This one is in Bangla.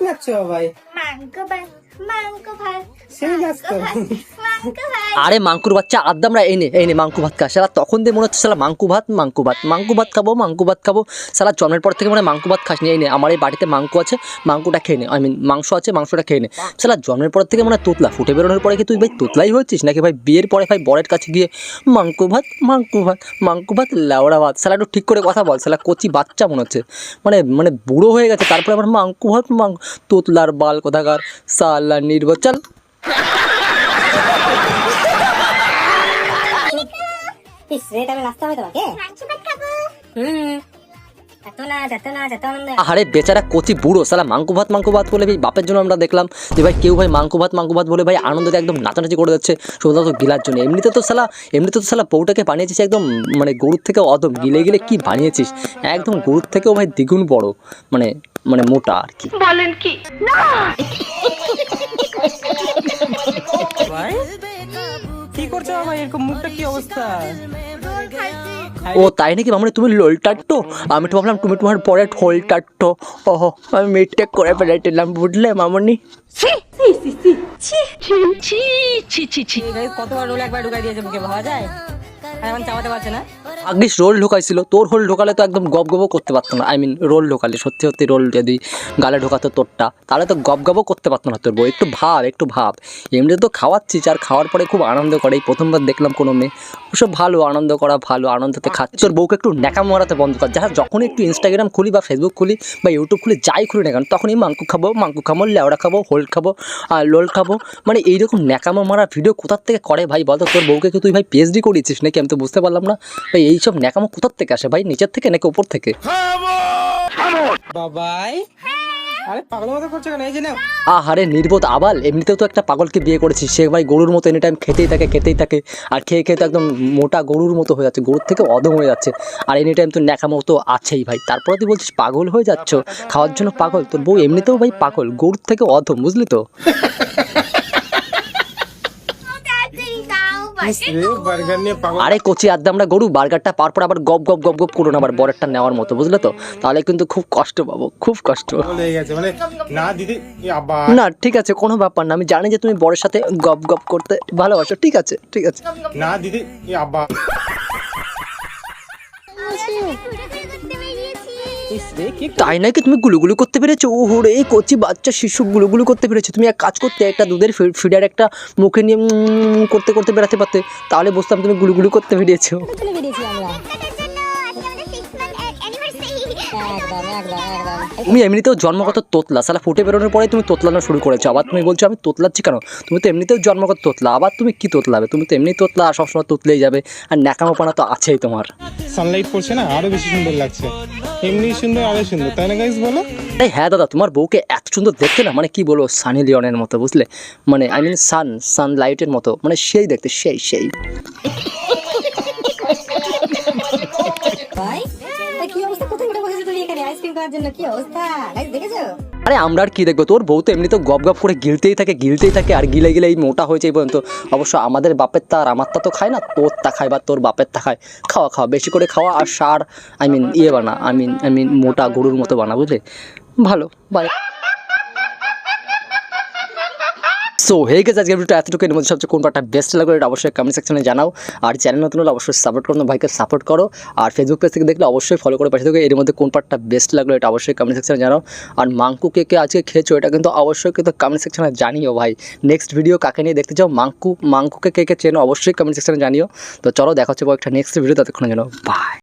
নাচছো ভাই? সেই নাচ তো। আরে মাংকুর বাচ্চা আদ্দামরা এই নে মাংকু ভাত খা। শালা তখন দিয়ে মনে হচ্ছে শালা মাংকু ভাত মাংকু ভাত খাবো। শালা জন্মের পর থেকে মানে মাংকু ভাত খাসনি। এই নে আমার এই বাড়িতে মাংকু আছে, মাংকুটা খেয়ে নে। মাংস আছে, মাংসটা খেয়ে নে। শালা জন্মের পর থেকে মানে তোতলা ফুটে বেরোনোর পরে কি তুই ভাই তোতলাই হয়েছিস নাকি ভাই বিয়ের পরে ভাই বরের কাছে গিয়ে মাংকু ভাত লাউড়া ভাত। শালা একটু ঠিক করে কথা বল, শালা কচি বাচ্চা মনে হচ্ছে, মানে বুড়ো হয়ে গেছে তারপরে আবার মাংকু ভাত তোতলার বাল কোথাকার শালা নির্বাচন। আরে বেচারা কচি বুড়ো শালা মাংকু ভাত বলে ভাই বাপের জন্য আমরা দেখলাম যে ভাই কেউ ভাই মাংকু ভাত বলে ভাই আনন্দতে একদম নাচানাচি করে যাচ্ছে শুধুমাত্র গিলার জন্য। এমনিতে তো শালা বউটাকে বানিয়েছিস একদম মানে গরুর থেকে অদম, গিলে কি বানিয়েছিস একদম গরুর থেকেও ভাই দ্বিগুণ বড়, মানে মোটা আর কি। বলেন কি না কি করছো ভাই? এরকম মুখটা কি অবস্থা? ও তাই নাকি মানে তুমি লোল টাট্টো? আমি তো ভাবলাম তুমি তোমার পরে ঠোল টাট্টো। ওহো আমি মিস্টেক করে ফেলেছিলাম বুঝলে মামনি। কতবার রোল একবার ঢুকাই দিয়েছে মুখে, ভাবা যায়? এখন চাপাতে পারছে না। আগ্নিশ রোল ঢোকাইছিল, তোর হোল ঢোকালে তো একদম গবও করতে পারতো না। রোল ঢোকালে সত্যি রোল যদি গালে ঢোকাতো তোরটা তাহলে তো গবও করতে পারতো না তোর বউ। একটু ভাব এমনি তো খাওয়াচ্ছিস আর খাওয়ার পরে খুব আনন্দ করে। এই প্রথমবার দেখলাম কোনো মেয়ে ওসব ভালো আনন্দ করা, ভালো আনন্দতে খাচ্ছে। তোর বউকে একটু ন্যাকা মারাতে বন্ধ কর। যারা যখনই একটু ইনস্টাগ্রাম খুলি বা ফেসবুক খুলি বা ইউটিউব খুলি যাই খুলি না কেন তখনই মাংকু খাবো লেওড়া খাবো হোল খাবো আর লোল খাবো, মানে এইরকম ন্যাকামো মারা ভিডিও কোথার থেকে করে ভাই বলতো? তোর বউকে কি তুই ভাই পিএইচডি করিয়েছিস নাকি? আমি তো বুঝতে পারলাম না ভাই এইসব ন্যাকামো কোথার থেকে আসে ভাই, নিচের থেকে নাকি উপর থেকে? বাবাই আরে পাগল মতো করছো কেন? এই যে নাও। আহারে নির্বোধ আবাল, এমনিতেও তো একটা পাগলকে বিয়ে করেছিস, সে ভাই গরুর মতো এনি টাইম খেতেই থাকে আর খেয়ে তো একদম মোটা গরুর মতো হয়ে যাচ্ছে, গরুর থেকে অদম হয়ে যাচ্ছে। আর এনি টাইম তো ন্যাকামো তো আছেই ভাই, তারপরে তুই বলছিস পাগল হয়ে যাচ্ছ খাওয়ার জন্য পাগল। তোর বউ এমনিতেও ভাই পাগল, গরুর থেকে অদম, বুঝলি তো? আরে কচি আড্ডা আমরা গরু, বার্গারটা পাওয়ার পর আবার গপ করো না আবার বরেরটা নেওয়ার মতো, বুঝলে তো? তাহলে কিন্তু খুব কষ্ট পাবো, খুব কষ্ট। না ঠিক আছে কোনো ব্যাপার না, আমি জানি যে তুমি বরের সাথে গপ করতে ভালোবাসো, ঠিক আছে না দিদি আব্বা তাই নাকি? তুমি গুলুগুলু করতে পেরেছো? ওহো রে কচি বাচ্চা শিশু গুলুগুলু করতে পেরেছো। তুমি এক কাজ করতে, একটা দুধের ফিডার একটা মুখে নিয়ে করতে বেড়াতে পারতে, তাহলে বুঝতাম তুমি গুলুগুলু করতে পেরেছো। তুমি এমনিতেও জন্মগত তোতলা, সালা ফুটে বেরোনোর পরে তুমি তোতলানো শুরু করেছো। আবার তুমি বলছো আমি তোতলাচ্ছি কেন? তুমি তো এমনিতেও জন্মগত তোতলা, আবার তুমি কি তোতলাবে? তুমি তো এমনি তোতলা, আর সবসময় তোতলেই যাবে, আর ন্যাকামোপানা তো আছেই তোমার। সানলাইট পড়ছে না আরো বেশি সুন্দর লাগছে, এমনি সুন্দর আরো সুন্দর, তাই না গাইস বলো? এই হ্যাঁ দাদা, তোমার বউকে এত সুন্দর দেখতে না, মানে কি বলবো, সানি লিওনের মতো বুঝলে, মানে সানলাইটের মতো, মানে সেই দেখতে সেই। আরে আমরা আর কি দেখবো, তোর বউ তো এমনি তো গপ করে গিলতেই থাকে আর গিলে এই মোটা হয়েছে এই পর্যন্ত। অবশ্য আমাদের বাপের তা আর আমার তা তো খায় না, তোর তা খায় বা তোর বাপের তা খায়। খাওয়া বেশি করে খাওয়া, আর সার বানা, মোটা গরুর মতো বানা, বুঝলে? ভালো বাই। সো হয়ে গেছে আজকে ভিডিওটা এতটুকু। এর মধ্যে সবচেয়ে কোন পার্টটা বেস্ট লাগলো এটা অবশ্যই কমেন্ট সেকশনে জানাও। আর চ্যানেল নতুন হলে অবশ্যই সাপোর্ট করো, ভাইকে সাপোর্ট করো। আর ফেসবুক পেজ থেকে দেখলে অবশ্যই ফলো করে পাশে থেকে। এর মধ্যে কোন পার্টটা বেস্ট লাগলো এটা অবশ্যই কমেন্ট সেকশনে জানাও। আর মাংকু কে আজকে খেয়েছো এটা কিন্তু অবশ্যই কিন্তু কমেন্ট সেকশনে জানিও ভাই। নেক্সট ভিডিও কাকে নিয়ে দেখতে চাও, মাংকুকে কে চেনো অবশ্যই কমেন্ট সেকশনে জানিও। তো চলো দেখা হচ্ছে একটা নেক্সট ভিডিও, ততক্ষণের জন্য বাই।